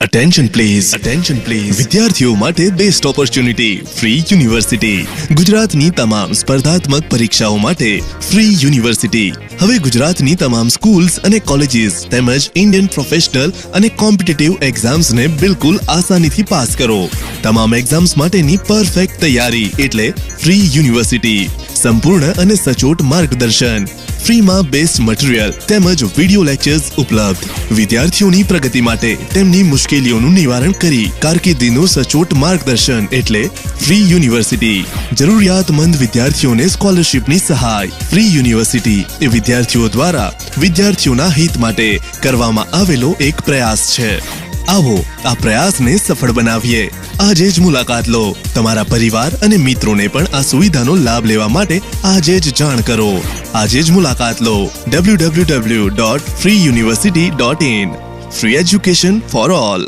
Attention please. વિદ્યાર્થીઓ માટે best opportunity free university. ગુજરાતની તમામ સ્પર્ધાત્મક પરીક્ષાઓ માટે ફ્રી યુનિવર્સિટી. હવે ગુજરાતની તમામ સ્કૂલ્સ અને કોલેજીસ તેમજ ઇન્ડિયન પ્રોફેશનલ અને કોમ્પિટિટિવ એક્ઝામ્સને બિલકુલ આસાનીથી પાસ કરો. તમામ એક્ઝામ્સ માટેની પરફેક્ટ તૈયારી એટલે ફ્રી યુનિવર્સિટી. સંપૂર્ણ અને સચોટ માર્ગદર્શન, ફ્રીમાં બેસ્ટ મટીરીયલ તેમજ વિડિયો લેક્ચર્સ ઉપલબ્ધ. વિદ્યાર્થીઓની પ્રગતિ માટે તેમની મુશ્કેલીઓનું નિવારણ કરી કારકિર્દીનું સચોટ માર્ગદર્શન એટલે ફ્રી યુનિવર્સિટી. જરૂરિયાતમંદ વિદ્યાર્થીઓને સ્કોલરશિપની સહાય. ફ્રી યુનિવર્સિટી એ વિદ્યાર્થીઓ દ્વારા વિદ્યાર્થીઓના હિત માટે કરવામાં આવેલો એક પ્રયાસ છે. આવો આ પ્રયાસને સફળ બનાવીએ. આજે જ મુલાકાત લો. તમારા પરિવાર અને મિત્રોને પણ આ સુવિધાનો લાભ લેવા માટે આજે જ જાણ કરો. આજે જ મુલાકાત લો. www.freeuniversity.in. Free education for all.